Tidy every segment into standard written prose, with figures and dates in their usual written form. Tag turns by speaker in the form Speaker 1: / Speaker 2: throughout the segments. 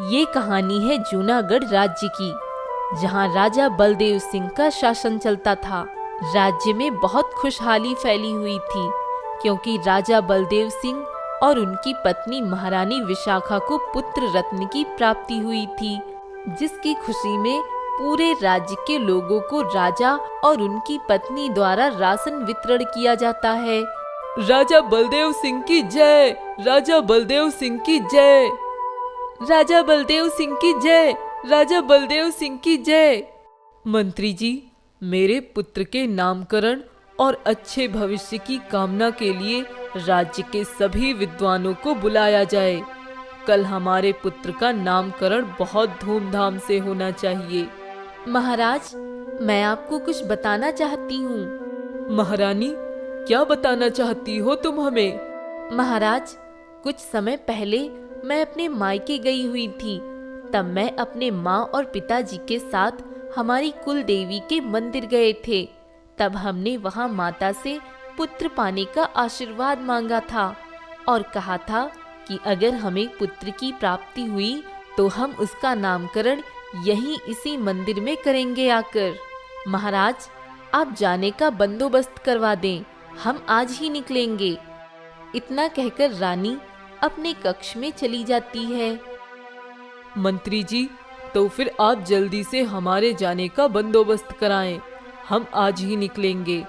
Speaker 1: ये कहानी है जूनागढ़ राज्य की, जहाँ राजा बलदेव सिंह का शासन चलता था। राज्य में बहुत खुशहाली फैली हुई थी, क्योंकि राजा बलदेव सिंह और उनकी पत्नी महारानी विशाखा को पुत्र रत्न की प्राप्ति हुई थी, जिसकी खुशी में पूरे राज्य के लोगों को राजा और उनकी पत्नी द्वारा राशन वितरण किया जाता है।
Speaker 2: राजा बलदेव सिंह की जय, राजा बलदेव सिंह की जय,
Speaker 1: राजा बलदेव सिंह की जय,
Speaker 2: राजा बलदेव सिंह की जय। मंत्री जी, मेरे पुत्र के नामकरण और अच्छे भविष्य की कामना के लिए राज्य के सभी विद्वानों को बुलाया जाए। कल हमारे पुत्र का नामकरण बहुत धूमधाम से होना चाहिए।
Speaker 1: महाराज, मैं आपको कुछ बताना चाहती हूँ।
Speaker 2: महारानी, क्या बताना चाहती हो तुम हमें?
Speaker 1: महाराज, कुछ समय पहले मैं अपने मायके गई हुई थी। तब मैं अपने माँ और पिताजी के साथ हमारी कुल देवी के मंदिर गए थे। तब हमने वहाँ माता से पुत्र पाने का आशीर्वाद मांगा था और कहा था कि अगर हमें पुत्र की प्राप्ति हुई तो हम उसका नामकरण यहीं इसी मंदिर में करेंगे आकर। महाराज, आप जाने का बंदोबस्त करवा दें, हम आज ही निकलेंगे। इतना कहकर रानी अपने कक्ष में चली जाती है।
Speaker 2: मंत्री जी, तो फिर आप जल्दी से हमारे जाने का बंदोबस्त कराएं, हम आज ही निकलेंगे।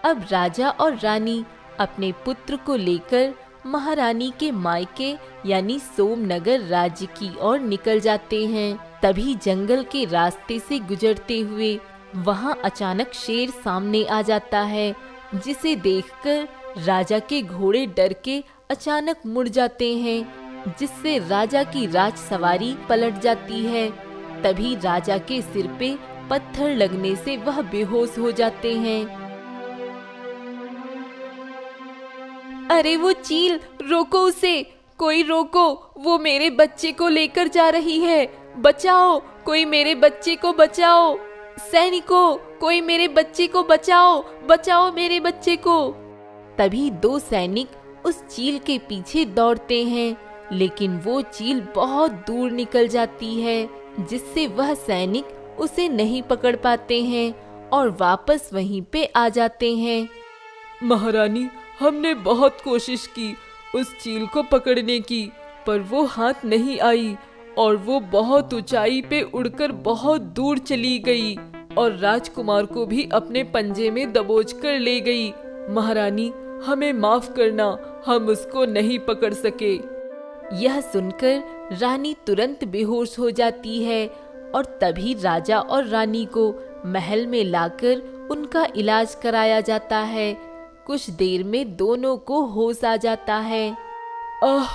Speaker 1: अब राजा और रानी अपने पुत्र को लेकर महारानी के मायके यानी सोमनगर राज्य की ओर निकल जाते हैं। तभी जंगल के रास्ते से गुजरते हुए वहां अचानक शेर सामने आ जाता है, जिसे देखकर राजा के घोड़े डर के अचानक मुड़ जाते हैं, जिससे राजा की राजसवारी पलट जाती है। तभी राजा के सिर पे पत्थर लगने से वह बेहोश हो जाते हैं।
Speaker 2: अरे वो चील, रोको उसे, कोई रोको, वो मेरे बच्चे को लेकर जा रही है, बचाओ, कोई मेरे बच्चे को बचाओ, सैनिकों, कोई मेरे बच्चे को बचाओ, बचाओ मेरे बच्चे को।
Speaker 1: तभी दो सैनिक उस चील के पीछे दौड़ते हैं, लेकिन वो चील बहुत दूर निकल जाती है, जिससे वह सैनिक उसे नहीं पकड़ पाते हैं और वापस वहीं पे आ जाते हैं।
Speaker 2: महारानी, हमने बहुत कोशिश की उस चील को पकड़ने की, पर वो हाथ नहीं आई और वो बहुत ऊंचाई पे उड़कर बहुत दूर चली गई और राजकुमार को भी अपने पंजे में दबोच कर ले गई। महारानी, हमें माफ करना, हम उसको नहीं पकड़ सके।
Speaker 1: यह सुनकर रानी तुरंत बेहोश हो जाती है और तभी राजा और रानी को महल में लाकर उनका इलाज कराया जाता है। कुछ देर में दोनों को होश आ जाता है।
Speaker 2: आह,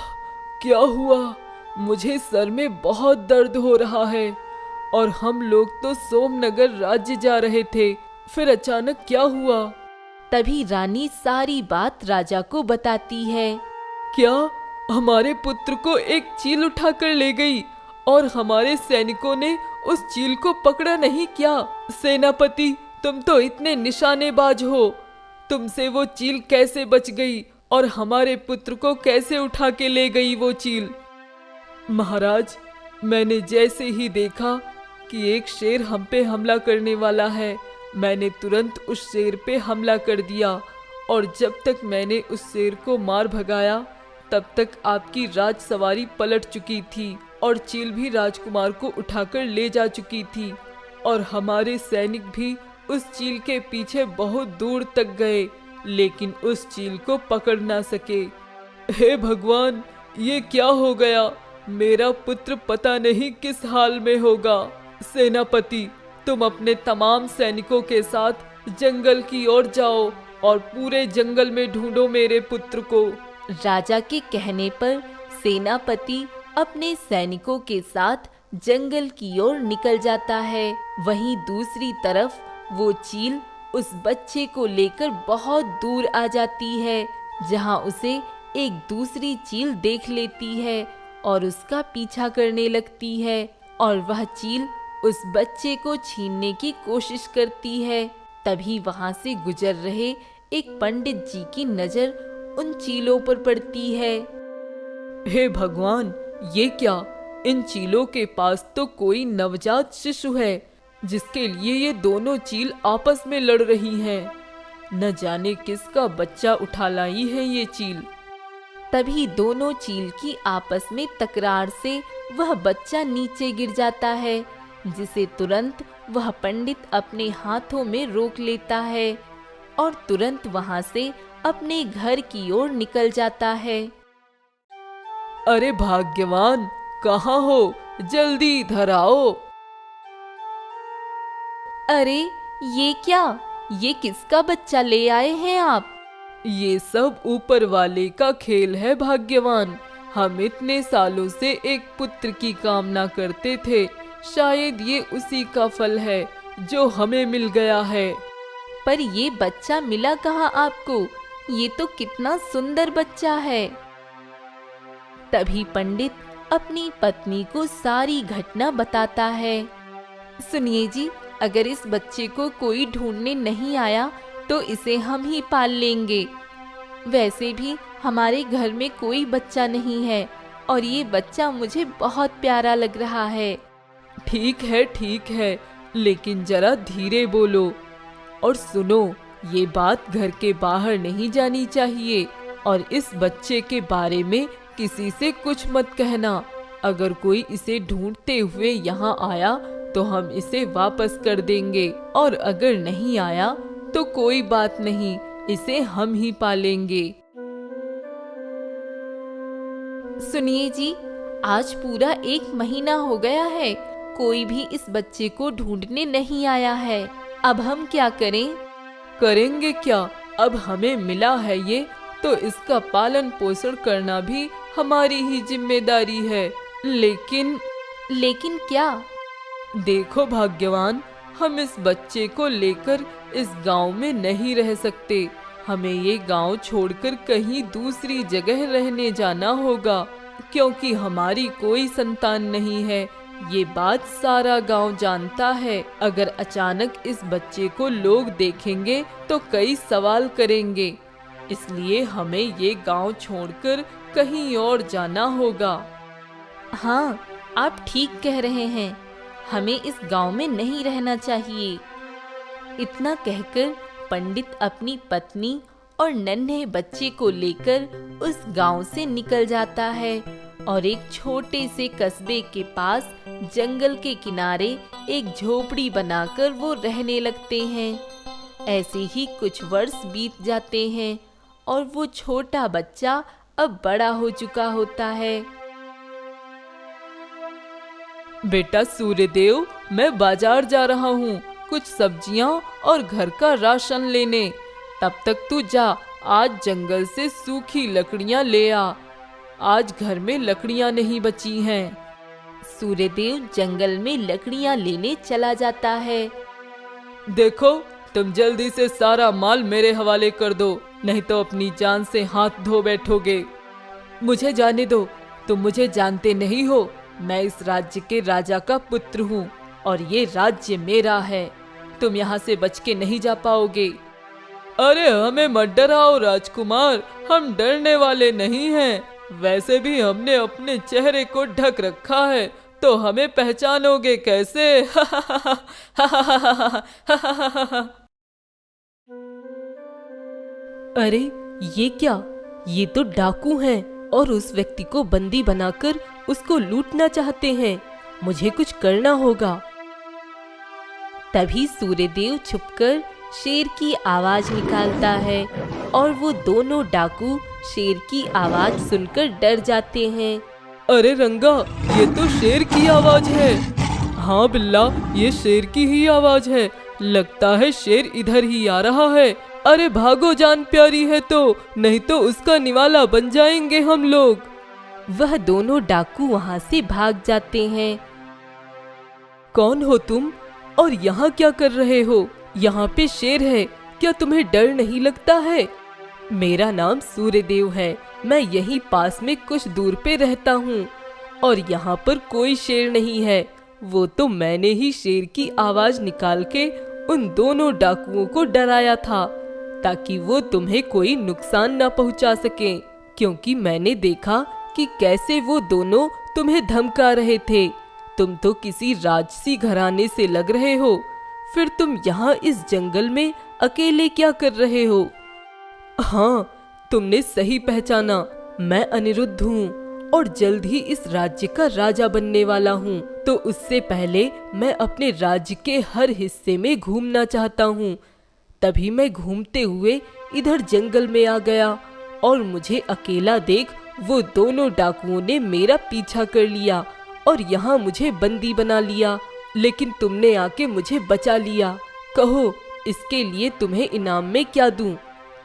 Speaker 2: क्या हुआ? मुझे सर में बहुत दर्द हो रहा है और हम लोग तो सोमनगर राज्य जा रहे थे, फिर अचानक क्या हुआ?
Speaker 1: तभी रानी सारी बात राजा को बताती है।
Speaker 2: क्या हमारे पुत्र को एक चील उठाकर ले गई और हमारे सैनिकों ने उस चील को पकड़ा नहीं क्या? सेनापति, तुम तो इतने निशानेबाज हो, तुमसे वो चील कैसे बच गई और हमारे पुत्र को कैसे उठा के ले गई वो चील? महाराज, मैंने जैसे ही देखा कि एक शेर हम पे हमला करने वाला है, मैंने तुरंत उस शेर पे हमला कर दिया और जब तक मैंने उस शेर को मार भगाया तब तक आपकी राजसवारी पलट चुकी थी और चील भी राजकुमार को उठाकर ले जा चुकी थी और हमारे सैनिक भी उस चील के पीछे बहुत दूर तक गए, लेकिन उस चील को पकड़ ना सके। हे भगवान, ये क्या हो गया? मेरा पुत्र पता नहीं किस हाल में होगा। सेनापति, तुम अपने तमाम सैनिकों के साथ जंगल की ओर जाओ और पूरे जंगल में ढूंढो मेरे पुत्र को।
Speaker 1: राजा के कहने पर सेनापति अपने सैनिकों के साथ जंगल की ओर निकल जाता है। वहीं दूसरी तरफ वो चील उस बच्चे को लेकर बहुत दूर आ जाती है, जहां उसे एक दूसरी चील देख लेती है और उसका पीछा करने लगती है और वह चील उस बच्चे को छीनने की कोशिश करती है। तभी वहां से गुजर रहे एक पंडित जी की नजर उन चीलों पर पड़ती है।
Speaker 2: हे भगवान, ये क्या? इन चीलों के पास तो कोई नवजात शिशु है जिसके लिए ये दोनों चील आपस में लड़ रही हैं। न जाने किसका बच्चा उठा लाई है ये चील।
Speaker 1: तभी दोनों चील की आपस में तकरार से वह बच्चा नीचे गिर जाता है, जिसे तुरंत वह पंडित अपने हाथों में रोक लेता है और तुरंत वहां से अपने घर की ओर निकल जाता है।
Speaker 2: अरे भाग्यवान, कहाँ हो? जल्दी इधर आओ।
Speaker 1: अरे ये क्या? ये किसका बच्चा ले आए हैं आप?
Speaker 2: ये सब ऊपर वाले का खेल है भाग्यवान। हम इतने सालों से एक पुत्र की कामना करते थे, शायद ये उसी का फल है जो हमें मिल गया है।
Speaker 1: पर ये बच्चा मिला कहाँ आपको? ये तो कितना सुंदर बच्चा है। तभी पंडित अपनी पत्नी को सारी घटना बताता है। सुनिए जी, अगर इस बच्चे को कोई ढूंढने नहीं आया तो इसे हम ही पाल लेंगे। वैसे भी हमारे घर में कोई बच्चा नहीं है और ये बच्चा मुझे बहुत प्यारा लग रहा है।
Speaker 2: ठीक है, लेकिन जरा धीरे बोलो और सुनो, ये बात घर के बाहर नहीं जानी चाहिए और इस बच्चे के बारे में किसी से कुछ मत कहना। अगर कोई इसे ढूंढते हुए यहाँ आया तो हम इसे वापस कर देंगे और अगर नहीं आया तो कोई बात नहीं, इसे हम ही पालेंगे।
Speaker 1: सुनिए जी, आज पूरा 1 महीना हो गया है, कोई भी इस बच्चे को ढूंढने नहीं आया है। अब हम क्या करें?
Speaker 2: करेंगे क्या? अब हमें मिला है ये, तो इसका पालन पोषण करना भी हमारी ही जिम्मेदारी है।
Speaker 1: लेकिन क्या?
Speaker 2: देखो भाग्यवान, हम इस बच्चे को लेकर इस गांव में नहीं रह सकते। हमें ये गांव छोड़कर कहीं दूसरी जगह रहने जाना होगा, क्योंकि हमारी कोई संतान नहीं है। ये बात सारा गांव जानता है। अगर अचानक इस बच्चे को लोग देखेंगे तो कई सवाल करेंगे, इसलिए हमें ये गांव छोड़कर कहीं और जाना होगा।
Speaker 1: हाँ, आप ठीक कह रहे हैं, हमें इस गांव में नहीं रहना चाहिए। इतना कहकर पंडित अपनी पत्नी और नन्हे बच्चे को लेकर उस गांव से निकल जाता है और एक छोटे से कस्बे के पास जंगल के किनारे एक झोपड़ी बनाकर वो रहने लगते हैं। ऐसे ही कुछ वर्ष बीत जाते हैं और वो छोटा बच्चा अब बड़ा हो चुका होता है।
Speaker 2: बेटा सूर्यदेव, मैं बाजार जा रहा हूँ कुछ सब्जियाँ और घर का राशन लेने। तब तक तू जा, आज जंगल से सूखी लकड़ियाँ ले आ। आज घर में लकड़ियाँ नहीं बची हैं।
Speaker 1: सूर्यदेव जंगल में लकड़ियाँ लेने चला जाता है।
Speaker 2: देखो, तुम जल्दी से सारा माल मेरे हवाले कर दो, नहीं तो अपनी जान से हाथ धो बैठोगे। मुझे जाने दो, तुम मुझे जानते नहीं हो। मैं इस राज्य के राजा का पुत्र हूँ और ये राज्य मेरा है। तुम यहाँ से बच के नहीं जा पाओगे। अरे हमें मत डराओ राजकुमार, हम डरने वाले नहीं हैं। वैसे भी हमने अपने चेहरे को ढक रखा है, तो हमें पहचानोगे कैसे?
Speaker 1: अरे ये क्या? ये तो डाकू हैं और उस व्यक्ति को बंदी बनाकर उसको लूटना चाहते हैं। मुझे कुछ करना होगा। तभी सूर्यदेव छुपकर शेर की आवाज निकालता है और वो दोनों डाकू शेर की आवाज सुनकर डर जाते हैं।
Speaker 2: अरे रंगा, ये तो शेर की आवाज है। हाँ बिल्ला, ये शेर की ही आवाज है। लगता है शेर इधर ही आ रहा है। अरे भागो, जान प्यारी है तो, नहीं तो उसका निवाला बन जाएंगे हम लोग।
Speaker 1: वह दोनों डाकू वहाँ से भाग जाते हैं।
Speaker 2: कौन हो तुम और यहाँ क्या कर रहे हो? यहाँ पे शेर है, क्या तुम्हें डर नहीं लगता है? मेरा नाम सूर्यदेव है, मैं यहीं पास में कुछ दूर पे रहता हूँ और यहाँ पर कोई शेर नहीं है। वो तो मैंने ही शेर की आवाज निकाल के उन दोनों डाकुओं को डराया था, ताकि वो तुम्हें कोई नुकसान ना पहुँचा सके। क्योंकि मैंने देखा कि कैसे वो दोनों तुम्हें धमका रहे थे। तुम तो किसी राजसी घराने से लग रहे हो, फिर तुम यहाँ इस जंगल में अकेले क्या कर रहे हो? हाँ, तुमने सही पहचाना, मैं अनिरुद्ध हूँ और जल्द ही इस राज्य का राजा बनने वाला हूँ। तो उससे पहले मैं अपने राज्य के हर हिस्से में घूमना चाहता हूँ। तभी मैं घूमते हुए इधर जंगल में आ गया और मुझे अकेला देख वो दोनों डाकुओं ने मेरा पीछा कर लिया और यहाँ मुझे बंदी बना लिया। लेकिन तुमने आके मुझे बचा लिया। कहो, इसके लिए तुम्हें इनाम में क्या दूं?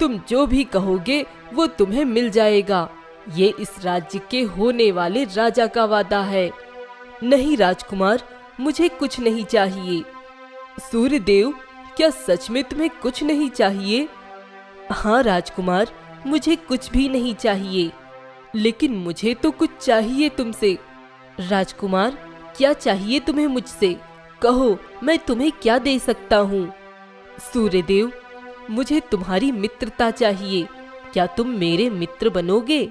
Speaker 2: तुम जो भी कहोगे वो तुम्हें मिल जाएगा। ये इस राज्य के होने वाले राजा का वादा है। नहीं राजकुमार, मुझे कुछ नहीं चाहिए। सूर्यदेव, क्या सच में तुम्हें कुछ नहीं चाहिए? हाँ राजकुमार, मुझे कुछ भी नहीं चाहिए, लेकिन मुझे तो कुछ चाहिए तुमसे। राजकुमार, क्या चाहिए तुम्हें मुझसे? कहो, मैं तुम्हें क्या दे सकता हूँ? सूर्यदेव, मुझे तुम्हारी मित्रता चाहिए। क्या तुम मेरे मित्र बनोगे?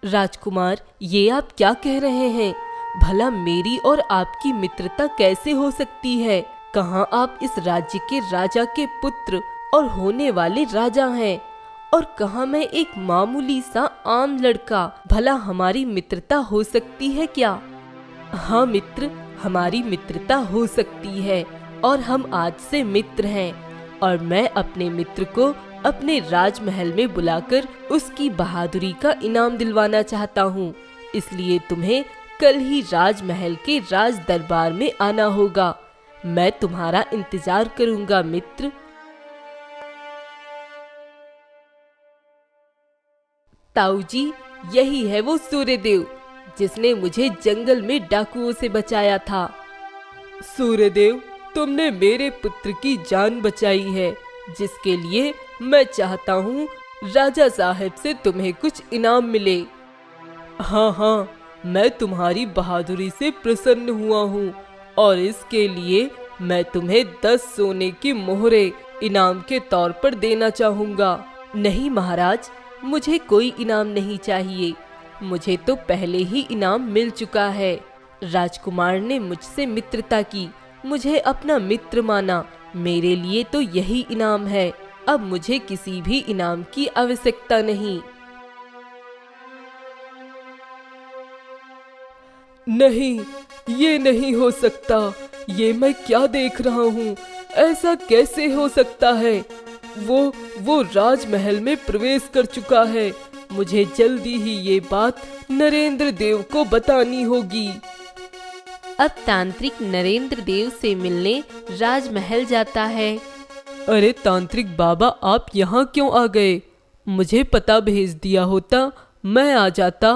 Speaker 2: राजकुमार, ये आप क्या कह रहे हैं? भला मेरी और आपकी मित्रता कैसे हो सकती है? कहाँ आप इस राज्य के राजा के पुत्र और होने वाले राजा हैं, और कहाँ मैं एक मामूली सा आम लड़का। भला हमारी मित्रता हो सकती है क्या? हाँ मित्र, हमारी मित्रता हो सकती है और हम आज से मित्र हैं। और मैं अपने मित्र को अपने राजमहल में बुलाकर उसकी बहादुरी का इनाम दिलवाना चाहता हूँ। इसलिए तुम्हें कल ही राजमहल के राज दरबार में आना होगा। मैं तुम्हारा इंतजार करूंगा मित्र। ताऊ जी, यही है वो सूर्यदेव जिसने मुझे जंगल में डाकुओं से बचाया था। सूर्यदेव, तुमने मेरे पुत्र की जान बचाई है, जिसके लिए मैं चाहता हूँ राजा साहब से तुम्हें कुछ इनाम मिले। हाँ, मैं तुम्हारी बहादुरी से प्रसन्न हुआ हूँ और इसके लिए मैं तुम्हें 10 सोने की मोहरें इनाम के तौर पर देना चाहूँगा। नहीं महाराज, मुझे कोई इनाम नहीं चाहिए। मुझे तो पहले ही इनाम मिल चुका है। राजकुमार ने मुझसे मित्रता की, मुझे अपना मित्र माना। मेरे लिए तो यही इनाम है। अब मुझे किसी भी इनाम की आवश्यकता नहीं। नहीं, ये नहीं हो सकता। ये मैं क्या देख रहा हूँ? ऐसा कैसे हो सकता है? वो राजमहल में प्रवेश कर चुका है। मुझे जल्दी ही ये बात नरेंद्र देव को बतानी होगी।
Speaker 1: अब तांत्रिक नरेंद्र देव से मिलने राजमहल जाता है।
Speaker 2: अरे तांत्रिक बाबा, आप यहाँ क्यों आ गए? मुझे पता भेज दिया होता, मैं आ जाता।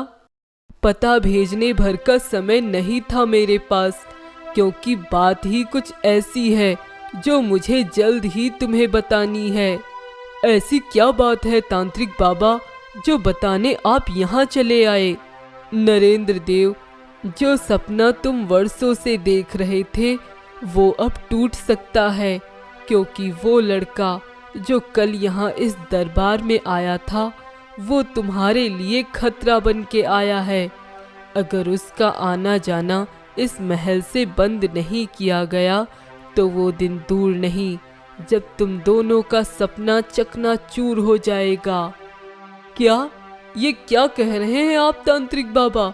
Speaker 2: पता भेजने भर का समय नहीं था मेरे पास, क्योंकि बात ही कुछ ऐसी है जो मुझे जल्द ही तुम्हें बतानी है। ऐसी क्या बात है तांत्रिक बाबा जो बताने आप यहाँ चले आए? नरेंद्र देव, जो सपना तुम वर्षों से देख रहे थे वो अब टूट सकता है, क्योंकि वो लड़का जो कल यहाँ इस दरबार में आया था वो तुम्हारे लिए खतरा बन के आया है। अगर उसका आना जाना इस महल से बंद नहीं किया गया तो वो दिन दूर नहीं जब तुम दोनों का सपना चकनाचूर हो जाएगा। क्या? ये क्या कह रहे हैं आप तांत्रिक बाबा?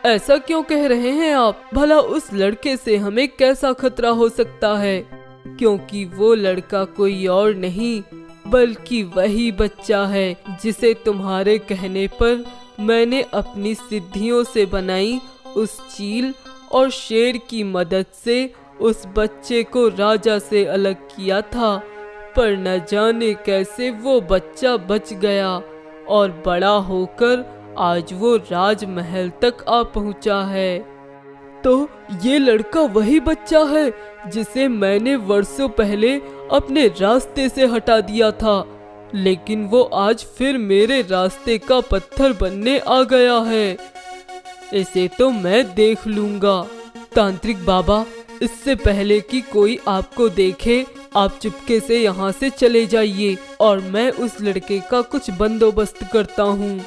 Speaker 2: ऐसा क्यों कह रहे हैं आप? भला उस लड़के से हमें कैसा खतरा हो सकता है? क्योंकि वो लड़का कोई और नहीं बल्कि वही बच्चा है जिसे तुम्हारे कहने पर मैंने अपनी सिद्धियों से बनाई उस चील और शेर की मदद से उस बच्चे को राजा से अलग किया था। पर न जाने कैसे वो बच्चा बच गया और बड़ा होकर आज वो राजमहल तक आ पहुंचा है। तो ये लड़का वही बच्चा है जिसे मैंने वर्षों पहले अपने रास्ते से हटा दिया था, लेकिन वो आज फिर मेरे रास्ते का पत्थर बनने आ गया है। इसे तो मैं देख लूंगा। तांत्रिक बाबा, इससे पहले कि कोई आपको देखे आप चुपके से यहाँ से चले जाइए और मैं उस लड़के का कुछ बंदोबस्त करता हूँ।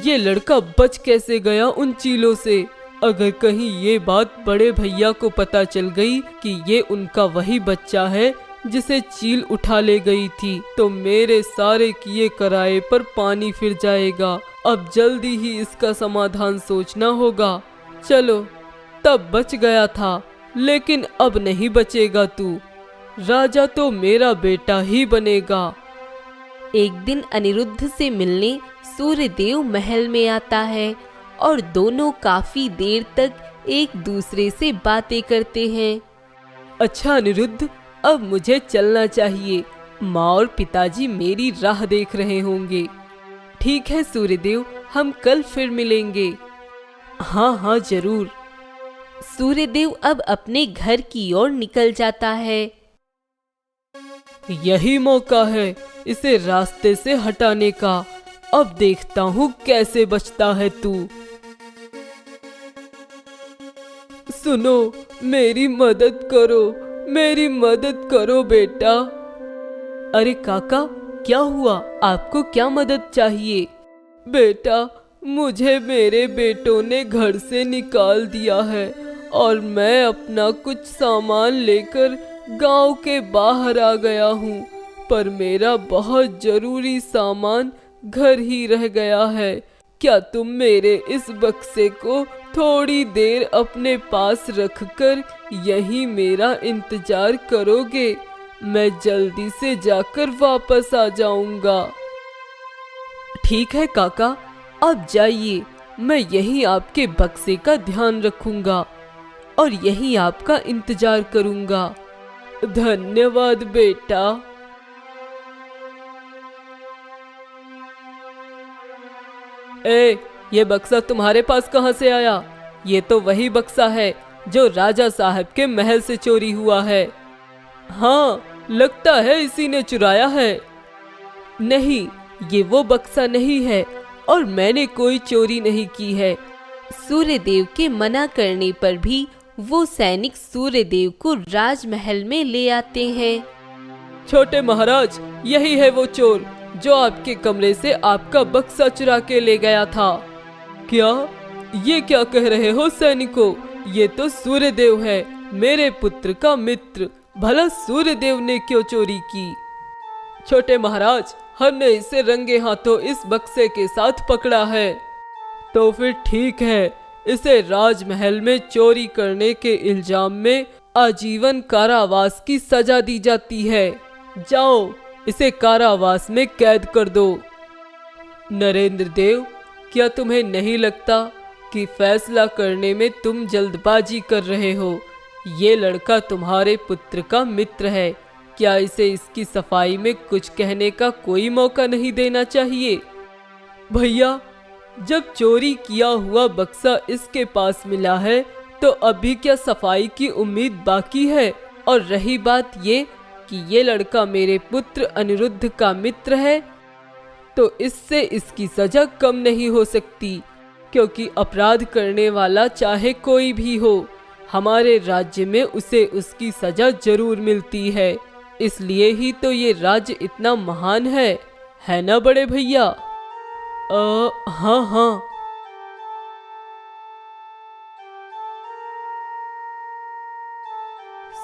Speaker 2: ये लड़का बच कैसे गया उन चीलों से। अगर कहीं ये बात बड़े भैया को पता चल गई कि ये उनका वही बच्चा है जिसे चील उठा ले गई थी, तो मेरे सारे किए कराए पर पानी फिर जाएगा। अब जल्दी ही इसका समाधान सोचना होगा। चलो, तब बच गया था, लेकिन अब नहीं बचेगा तू। राजा तो मेरा बेटा ही बनेगा।
Speaker 1: एक दिन अनिरुद्ध से मिलने सूर्यदेव महल में आता है और दोनों काफी देर तक एक दूसरे से बातें करते हैं।
Speaker 2: अच्छा अनिरुद्ध, अब मुझे चलना चाहिए। माँ और पिताजी मेरी राह देख रहे होंगे। ठीक है सूर्यदेव, हम कल फिर मिलेंगे। हाँ हाँ जरूर।
Speaker 1: सूर्यदेव अब अपने घर की ओर निकल जाता है।
Speaker 2: यही मौका है इसे रास्ते से हटाने का। अब देखता हूँ कैसे बचता है तू। सुनो, मेरी मदद करो, मेरी मदद करो बेटा। अरे काका, क्या हुआ? आपको क्या मदद चाहिए? बेटा, मुझे मेरे बेटों ने घर से निकाल दिया है और मैं अपना कुछ सामान लेकर गांव के बाहर आ गया हूँ, पर मेरा बहुत जरूरी सामान घर ही रह गया है। क्या तुम मेरे इस बक्से को थोड़ी देर अपने पास रखकर यहीं मेरा इंतजार करोगे? मैं जल्दी से जाकर वापस आ जाऊंगा। ठीक है काका, आप जाइए। मैं यहीं आपके बक्से का ध्यान रखूंगा और यहीं आपका इंतजार करूंगा। धन्यवाद बेटा। ये बक्सा तुम्हारे पास कहाँ से आया? ये तो वही बक्सा है जो राजा साहब के महल से चोरी हुआ है। हाँ, लगता है इसी ने चुराया है। नहीं, ये वो बक्सा नहीं है और मैंने कोई चोरी नहीं की है।
Speaker 1: सूर्यदेव के मना करने पर भी वो सैनिक सूर्यदेव को राजमहल में ले आते हैं।
Speaker 2: छोटे महाराज, यही है वो चोर जो आपके कमरे से आपका बक्सा चुरा के ले गया था। क्या? ये क्या कह रहे हो सैनिकों? ये तो सूर्यदेव है, मेरे पुत्र का मित्र। भला सूर्यदेव ने क्यों चोरी की? छोटे महाराज, हमने इसे रंगे हाथों इस बक्से के साथ पकड़ा है। तो फिर ठीक है, इसे राजमहल में चोरी करने के इल्जाम में आजीवन कारावास की सजा दी जाती है। जाओ, इसे कारावास में कैद कर दो। नरेंद्र देव, क्या तुम्हें नहीं लगता कि फैसला करने में तुम जल्दबाजी कर रहे हो? ये लड़का तुम्हारे पुत्र का मित्र है। क्या इसे इसकी सफाई में कुछ कहने का कोई मौका नहीं देना चाहिए? भैया, जब चोरी किया हुआ बक्सा इसके पास मिला है तो अभी क्या सफाई की उम्मीद बाकी है? और रही बात ये कि ये लड़का मेरे पुत्र अनिरुद्ध का मित्र है, तो इससे इसकी सजा कम नहीं हो सकती, क्योंकि अपराध करने वाला चाहे कोई भी हो, हमारे राज्य में उसे उसकी सजा जरूर मिलती है। इसलिए ही तो ये राज्य इतना महान है ना बड़े भैया? हाँ हाँ।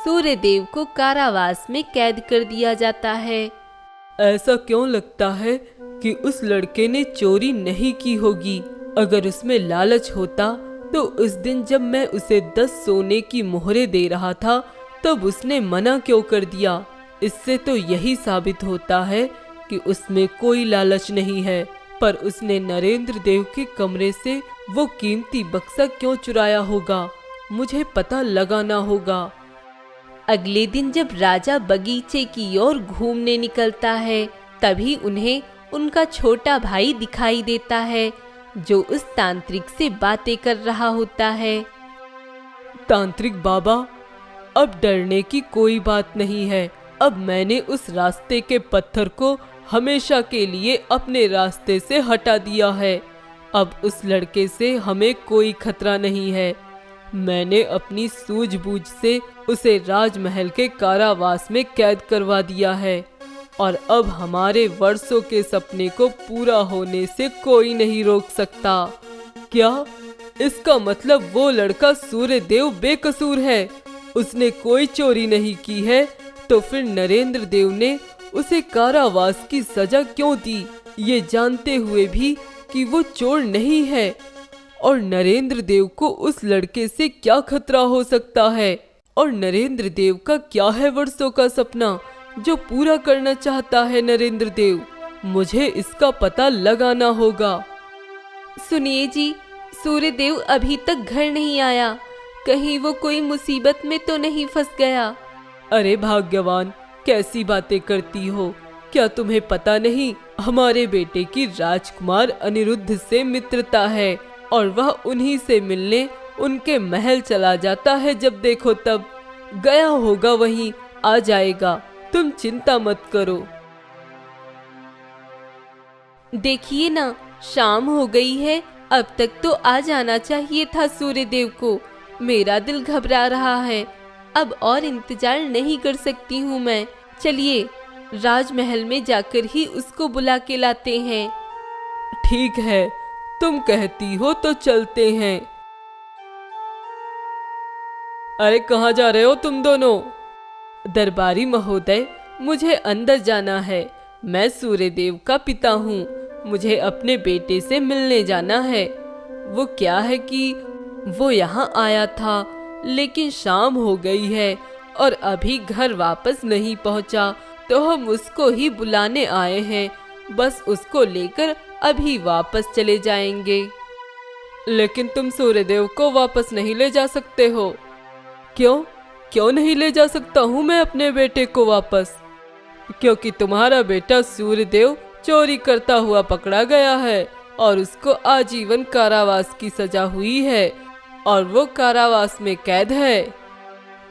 Speaker 1: सूर्यदेव को कारावास में कैद कर दिया जाता है।
Speaker 2: ऐसा क्यों लगता है कि उस लड़के ने चोरी नहीं की होगी? अगर उसमें लालच होता तो उस दिन जब मैं उसे 10 सोने की मोहरें दे रहा था तब उसने मना क्यों कर दिया? इससे तो यही साबित होता है कि उसमें कोई लालच नहीं है। पर उसने नरेंद्र देव के कमरे से वो कीमती बक्सा क्यों चुराया होगा? मुझे पता लगाना होगा।
Speaker 1: अगले दिन जब राजा बगीचे की ओर घूमने निकलता है, तभी उन्हें उनका छोटा भाई दिखाई देता है जो उस तांत्रिक से बातें कर रहा होता है।
Speaker 2: तांत्रिक बाबा, अब डरने की कोई बात नहीं है। अब मैंने उस रास्ते के पत्थर को हमेशा के लिए अपने रास्ते से हटा दिया है। अब उस लड़के से हमें कोई खतरा नहीं है। मैंने अपनी सूझबूझ से उसे राजमहल के कारावास में कैद करवा दिया है। और अब हमारे वर्षों के सपने को पूरा होने से कोई नहीं रोक सकता। क्या इसका मतलब वो लड़का सूर्यदेव बेकसूर है, उसने कोई चोरी नहीं की है? तो फिर नरेंद्र देव ने उसे कारावास की सजा क्यों दी, ये जानते हुए भी कि वो चोर नहीं है? और नरेंद्र देव को उस लड़के से क्या खतरा हो सकता है? और नरेंद्र देव का क्या है वर्षों का सपना जो पूरा करना चाहता है नरेंद्र देव? मुझे इसका पता लगाना होगा।
Speaker 1: सुनिए जी, सूर्यदेव अभी तक घर नहीं आया, कहीं वो कोई मुसीबत में तो नहीं फंस गया?
Speaker 2: अरे भाग्यवान, कैसी बातें करती हो? क्या तुम्हें पता नहीं, हमारे बेटे की राजकुमार अनिरुद्ध से मित्रता है और वह उन्हीं से मिलने उनके महल चला जाता है। जब देखो तब गया होगा, वहीं आ जाएगा, तुम चिंता मत करो।
Speaker 1: देखिए ना, शाम हो गई है, अब तक तो आ जाना चाहिए था सूर्यदेव को। मेरा दिल घबरा रहा है, अब और इंतजार नहीं कर सकती हूँ मैं। चलिए राजमहल में जाकर ही उसको बुला के लाते हैं।
Speaker 2: ठीक है, तुम कहती हो तो चलते हैं। अरे कहाँ जा रहे हो तुम दोनों? दरबारी महोदय, मुझे अंदर जाना है। मैं सूर्यदेव का पिता हूँ, मुझे अपने बेटे से मिलने जाना है। वो क्या है कि वो यहाँ आया था, लेकिन शाम हो गई है और अभी घर वापस नहीं पहुँचा, तो हम उसको ही बुलाने आए हैं। बस उसको लेकर अभी वापस चले जाएंगे। लेकिन तुम सूर्यदेव को वापस नहीं ले जा सकते हो। क्यों नहीं ले जा सकता हूँ मैं अपने बेटे को वापस? क्योंकि तुम्हारा बेटा सूर्यदेव चोरी करता हुआ पकड़ा गया है और उसको आजीवन कारावास की सजा हुई है और वो कारावास में कैद है।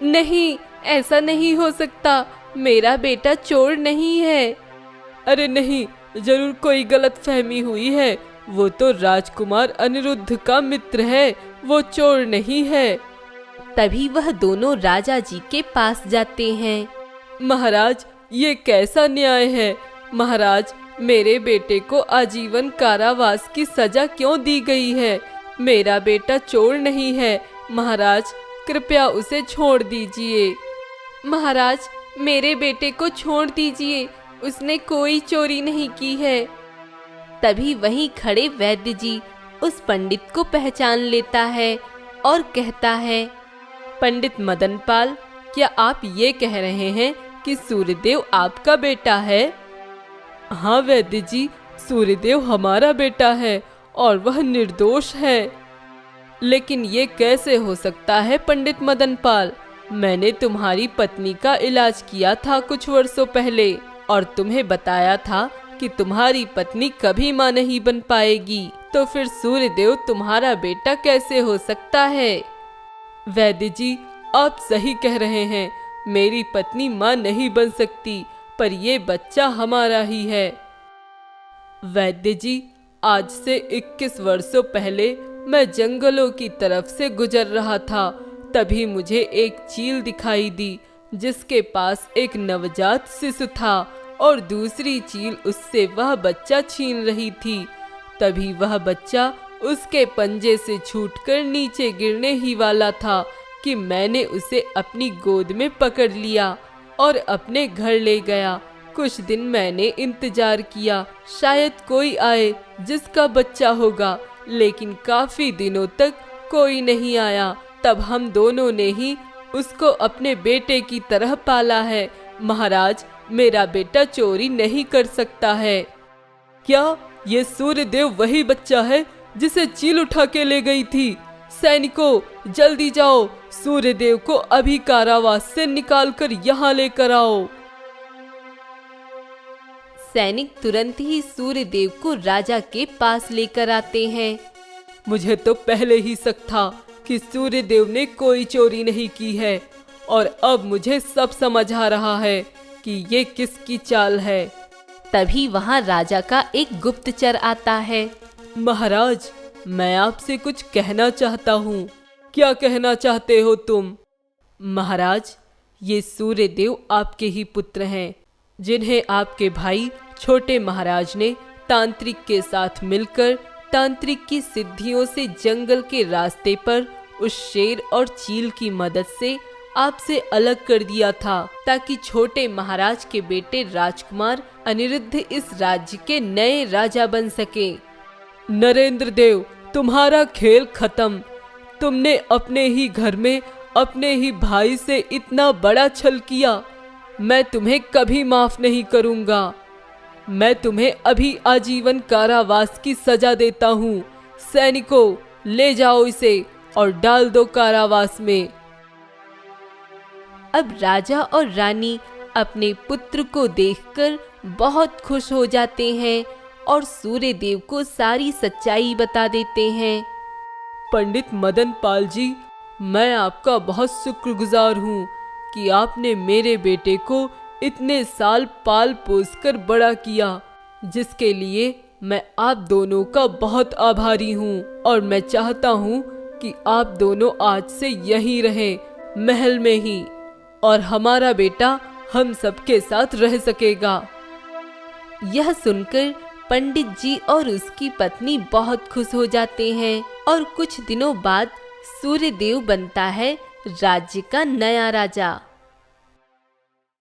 Speaker 1: नहीं, ऐसा नहीं हो सकता, मेरा बेटा चोर नहीं है।
Speaker 2: अरे नहीं, जरूर कोई गलतफहमी हुई है। वो तो राजकुमार अनिरुद्ध का मित्र है, वो चोर नहीं है।
Speaker 1: तभी वह दोनों राजा जी के पास जाते हैं।
Speaker 2: महाराज, ये कैसा न्याय है? महाराज, मेरे बेटे को आजीवन कारावास की सजा क्यों दी गई है? मेरा बेटा चोर नहीं है, महाराज कृपया उसे छोड़ दीजिए।
Speaker 1: महाराज, मेरे बेटे को छोड़ दीजिए, उसने कोई चोरी नहीं की है। तभी वहीं खड़े वैद्य जी उस पंडित को पहचान लेता है और कहता है,
Speaker 2: पंडित मदनपाल, क्या आप ये कह रहे हैं कि सूर्यदेव आपका बेटा है? हाँ वैद्य जी, सूर्यदेव हमारा बेटा है और वह निर्दोष है। लेकिन ये कैसे हो सकता है पंडित मदनपाल? मैंने तुम्हारी पत्नी का इलाज किया था कुछ वर्षों पहले और तुम्हें बताया था कि तुम्हारी पत्नी कभी मां नहीं बन पाएगी, तो फिर सूर्यदेव तुम्हारा बेटा कैसे हो सकता है? वैद्य जी, आप सही कह रहे हैं, मेरी पत्नी मां नहीं बन सकती, पर ये बच्चा हमारा ही है। वैद्य जी, आज से 21 वर्षों पहले मैं जंगलों की तरफ से गुजर रहा था, तभी मुझे एक चील दिखाई दी जिसके पास एक नवजात शिशु था और दूसरी चील उससे वह बच्चा छीन रही थी। तभी वह बच्चा उसके पंजे से छूटकर नीचे गिरने ही वाला था कि मैंने उसे अपनी गोद में पकड़ लिया और अपने घर ले गया। कुछ दिन मैंने इंतजार किया, शायद कोई आए जिसका बच्चा होगा, लेकिन काफी दिनों तक कोई नहीं आया। तब हम दोनों ने ही उसको अपने बेटे की तरह पाला है। महाराज, मेरा बेटा चोरी नहीं कर सकता है। क्या ये सूर्यदेव वही बच्चा है जिसे चील उठा के ले गई थी? सैनिकों, जल्दी जाओ, सूर्यदेव को अभी कारावास से निकालकर यहाँ लेकर आओ।
Speaker 1: सैनिक तुरंत ही सूर्यदेव को राजा के पास लेकर आते हैं।
Speaker 2: मुझे तो पहले ही शक था कि सूर्यदेव ने कोई चोरी नहीं की है और अब मुझे सब समझ आ रहा है कि ये किसकी चाल है।
Speaker 1: तभी वहाँ राजा का एक गुप्तचर आता है।
Speaker 2: महाराज, मैं आपसे कुछ कहना चाहता हूँ। क्या कहना चाहते हो तुम? महाराज, ये सूर्यदेव आपके ही पुत्र हैं जिन्हें आपके भाई छोटे महाराज ने तांत्रिक के साथ मिलकर तांत्रिक की सिद्धियों से जंगल के रास्ते पर उस शेर और चील की मदद से आपसे अलग कर दिया था, ताकि छोटे महाराज के बेटे राजकुमार अनिरुद्ध इस राज्य के नए राजा बन सके। नरेंद्र देव, तुम्हारा खेल खत्म। तुमने अपने ही घर में अपने ही भाई से इतना बड़ा छल किया। मैं तुम्हें कभी माफ नहीं करूंगा। मैं तुम्हें अभी आजीवन कारावास की सजा देता हूँ। सैनिकों, ले जाओ इसे और डाल दो कारावास में।
Speaker 1: अब राजा और रानी अपने पुत्र को देखकर बहुत खुश हो जाते हैं और सूर्य देव को सारी सच्चाई बता देते हैं।
Speaker 2: पंडित मदन पाल जी, मैं आपका बहुत शुक्रगुजार हूँ कि आपने मेरे बेटे को इतने साल पाल पोस कर बड़ा किया, जिसके लिए मैं आप दोनों का बहुत आभारी हूँ। और मैं चाहता हूँ कि आप दोनों आज से यहीं रहें, महल में ही, और हमारा बेटा हम सबके साथ रह सकेगा।
Speaker 1: यह सुनकर पंडित जी और उसकी पत्नी बहुत खुश हो जाते हैं और कुछ दिनों बाद सूर्यदेव बनता है राज्य का नया राजा।